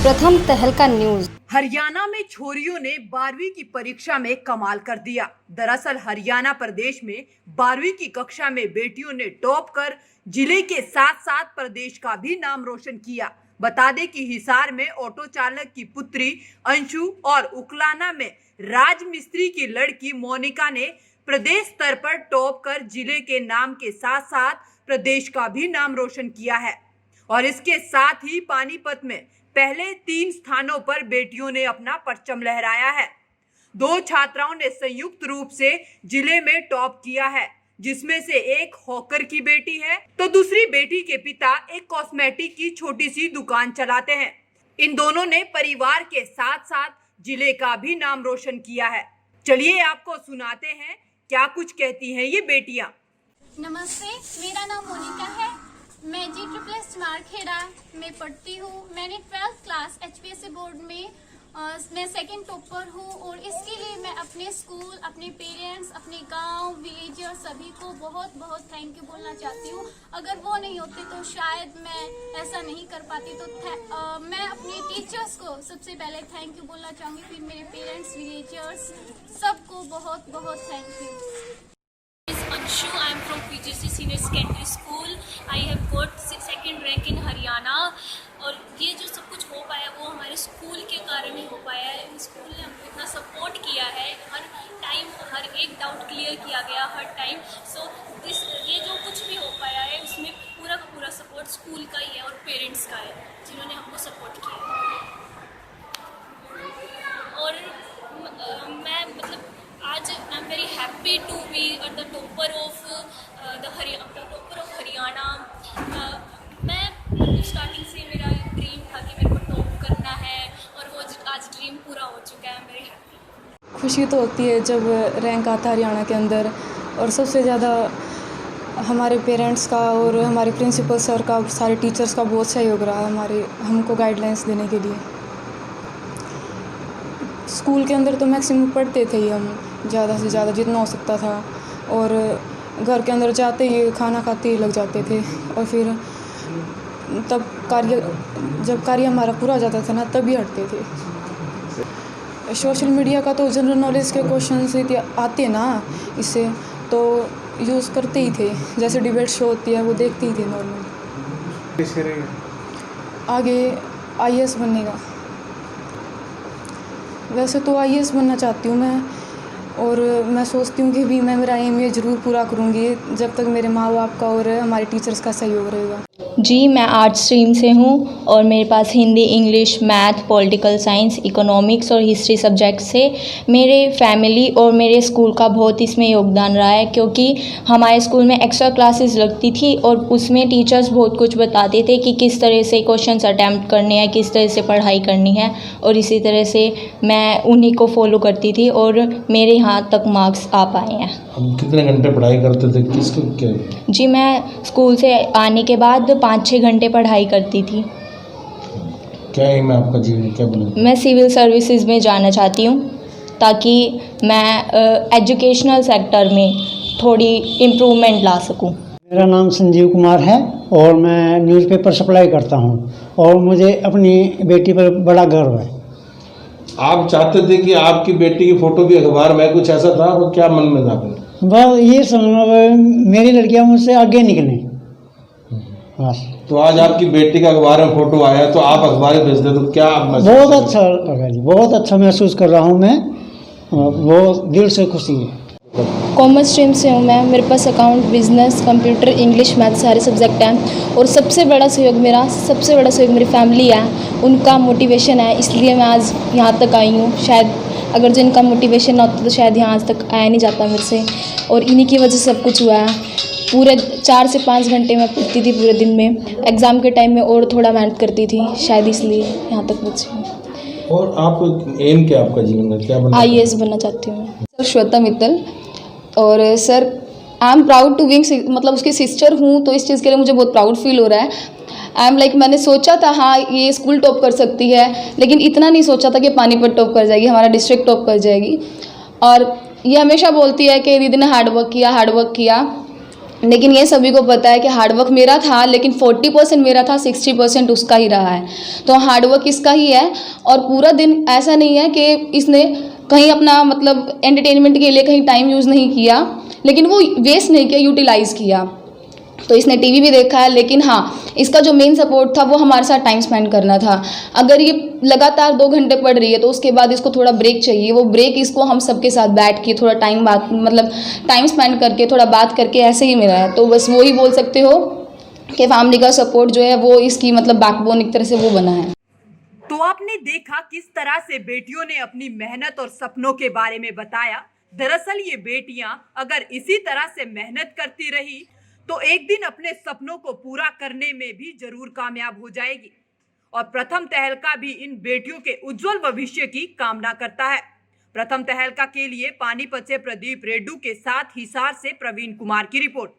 प्रथम तहलका न्यूज। हरियाणा में छोरियों ने 12वीं की परीक्षा में कमाल कर दिया। दरअसल हरियाणा प्रदेश में 12वीं की कक्षा में बेटियों ने टॉप कर जिले के साथ साथ प्रदेश का भी नाम रोशन किया। बता दें कि हिसार में ऑटो चालक की पुत्री अंशु और उकलाना में राज मिस्त्री की लड़की मोनिका ने प्रदेश स्तर पर टॉप कर जिले के नाम के साथ साथ प्रदेश का भी नाम रोशन किया है। और इसके साथ ही पानीपत में पहले 3 स्थानों पर बेटियों ने अपना परचम लहराया है। 2 छात्राओं ने संयुक्त रूप से जिले में टॉप किया है, जिसमें से एक हॉकर की बेटी है तो दूसरी बेटी के पिता एक कॉस्मेटिक की छोटी सी दुकान चलाते हैं। इन दोनों ने परिवार के साथ साथ जिले का भी नाम रोशन किया है। चलिए आपको सुनाते हैं क्या कुछ कहती हैं ये बेटियां। नमस्ते, मेरा नाम मोनिका है। मैं G++ चमारखेड़ा में पढ़ती हूँ। मैंने 12th क्लास HPSC बोर्ड में मैं सेकंड टॉपर हूँ और इसके लिए मैं अपने स्कूल, अपने पेरेंट्स, अपने गांव, विलेजर सभी को बहुत बहुत थैंक यू बोलना चाहती हूँ। अगर वो नहीं होते तो शायद मैं ऐसा नहीं कर पाती। तो मैं अपने टीचर्स को सबसे पहले थैंक यू बोलना चाहूँगी, फिर मेरे पेरेंट्स, विलेजर्स सबको बहुत बहुत thank you. Anshu, I am from PGC Senior Secondary School. I have got second rank in Haryana. और ये जो सब कुछ हो पाया वो हमारे स्कूल के कारण ही हो पाया है। स्कूल ने हमको इतना सपोर्ट किया है, हर टाइम हर एक डाउट क्लियर किया गया हर टाइम। सो ये जो कुछ भी हो पाया है उसमें पूरा का पूरा सपोर्ट स्कूल का ही है और पेरेंट्स का है, जिन्होंने हमको सपोर्ट किया है। और मैं मतलब आज I am very happy to be the topper of Haryana. मैं स्टार्टिंग से मेरा ड्रीम था कि मेरे को टॉप करना है और वो आज ड्रीम पूरा हो चुका है। आई एम वेरी हैप्पी। खुशी तो होती है जब रैंक आता है हरियाणा के अंदर, और सबसे ज़्यादा हमारे पेरेंट्स का और हमारे प्रिंसिपल सर का, सारे टीचर्स का बहुत सहयोग रहा हमको गाइडलाइंस देने के लिए। स्कूल के अंदर तो मैक्सिमम पढ़ते थे ही हम, ज़्यादा से ज़्यादा जितना हो सकता था, और घर के अंदर जाते ही खाना खाते ही लग जाते थे। और फिर तब जब कार्य हमारा पूरा हो जाता था ना, तभी हटते थे। सोशल मीडिया का तो जनरल नॉलेज के क्वेश्चन आते ना, इससे तो यूज़ करते ही थे। जैसे डिबेट शो होती है वो देखते ही थे नॉर्मल। आगे IAS बनने का, वैसे तो IAS बनना चाहती हूँ मैं, और मैं सोचती हूँ कि भी मैं मेरा एम ये ज़रूर पूरा करूँगी जब तक मेरे माँ बाप का और हमारे टीचर्स का सहयोग रहेगा। जी, मैं आर्ट्स स्ट्रीम से हूँ और मेरे पास Hindi, English, math, political science, economics और हिस्ट्री सब्जेक्ट से मेरे फैमिली और मेरे स्कूल का बहुत इसमें योगदान रहा है, क्योंकि हमारे स्कूल में एक्स्ट्रा क्लासेस लगती थी और उसमें टीचर्स बहुत कुछ बताते थे कि किस तरह से क्वेश्चंस अटैम्प्ट करने हैं, किस तरह से पढ़ाई करनी है, और इसी तरह से मैं उन्हीं को फॉलो करती थी और मेरे यहाँ तक मार्क्स आ पाए हैं। हम कितने घंटे पढ़ाई करते थे, किसको क्या? जी, मैं स्कूल से आने के बाद 5-6 घंटे पढ़ाई करती थी। क्या एम है आपका जीवन, क्या बने? मैं सिविल सर्विसेज में जाना चाहती हूँ, ताकि मैं एजुकेशनल सेक्टर में थोड़ी इम्प्रूवमेंट ला सकूँ। मेरा नाम संजीव कुमार है और मैं न्यूज़पेपर सप्लाई करता हूँ, और मुझे अपनी बेटी पर बड़ा गर्व है। आप चाहते थे कि आपकी बेटी की फ़ोटो भी अखबार में, कुछ ऐसा था? वो क्या मन में था? बस ये समझो मेरी लड़कियाँ मुझसे आगे निकलें बस। तो आज आपकी बेटी का अखबार में फ़ोटो आया तो आप अखबार भेज दे, तो क्या आप बहुत अच्छा लगा जी, बहुत अच्छा महसूस कर रहा हूँ मैं, बहुत दिल से खुशी है। कॉमर्स स्ट्रीम से हूँ मैं। मेरे पास account, business, computer, English, math सारे सब्जेक्ट हैं, और सबसे बड़ा सहयोग मेरी फैमिली है, उनका मोटिवेशन है, इसलिए मैं आज यहाँ तक आई हूँ। शायद अगर जिनका मोटिवेशन ना होता तो शायद यहाँ आज तक आया नहीं जाता मेरे से, और इन्हीं की वजह से सब कुछ हुआ है। पूरे 4 से 5 घंटे मैं पढ़ती थी पूरे दिन में, एग्ज़ाम के टाइम में और थोड़ा मेहनत करती थी, शायद इसलिए यहाँ तक पहुँची हूँ। और आप एम क्या आपका जीवन का, क्या बनना? IAS बनना चाहती हूँ मैं। सर श्वेता मित्तल, और sir I am proud to being, मतलब उसकी सिस्टर हूँ, तो इस चीज़ के लिए मुझे बहुत प्राउड फील हो रहा है। आई एम लाइक, मैंने सोचा था हाँ ये स्कूल टॉप कर सकती है, लेकिन इतना नहीं सोचा था कि पानीपत टॉप कर जाएगी, हमारा डिस्ट्रिक्ट टॉप कर जाएगी। और ये हमेशा बोलती है कि दीदी ने हार्ड वर्क किया, लेकिन ये सभी को पता है कि हार्डवर्क मेरा था, लेकिन 40% मेरा था, 60% उसका ही रहा है। तो हार्डवर्क इसका ही है। और पूरा दिन ऐसा नहीं है कि इसने कहीं अपना मतलब एंटरटेनमेंट के लिए कहीं टाइम यूज़ नहीं किया, लेकिन वो वेस्ट नहीं किया, यूटिलाइज़ किया। तो इसने टीवी भी देखा है, लेकिन हाँ, इसका जो मेन सपोर्ट था वो हमारे साथ टाइम स्पेंड करना था। अगर ये लगातार 2 घंटे पढ़ रही है तो उसके बाद इसको थोड़ा ब्रेक चाहिए। वो ब्रेक इसको हम सबके साथ बैठ के थोड़ा टाइम स्पेंड करके थोड़ा बात करके ऐसे ही मिला है। तो बस वो ही बोल सकते हो कि फैमिली का सपोर्ट जो है वो इसकी मतलब बैकबोन एक तरह से वो बना है। तो आपने देखा किस तरह से बेटियों ने अपनी मेहनत और सपनों के बारे में बताया। दरअसल ये बेटियां अगर इसी तरह से मेहनत करती रही तो एक दिन अपने सपनों को पूरा करने में भी जरूर कामयाब हो जाएगी। और प्रथम तहलका भी इन बेटियों के उज्जवल भविष्य की कामना करता है। प्रथम तहलका के लिए पानीपत से प्रदीप रेड्डू के साथ हिसार से प्रवीण कुमार की रिपोर्ट।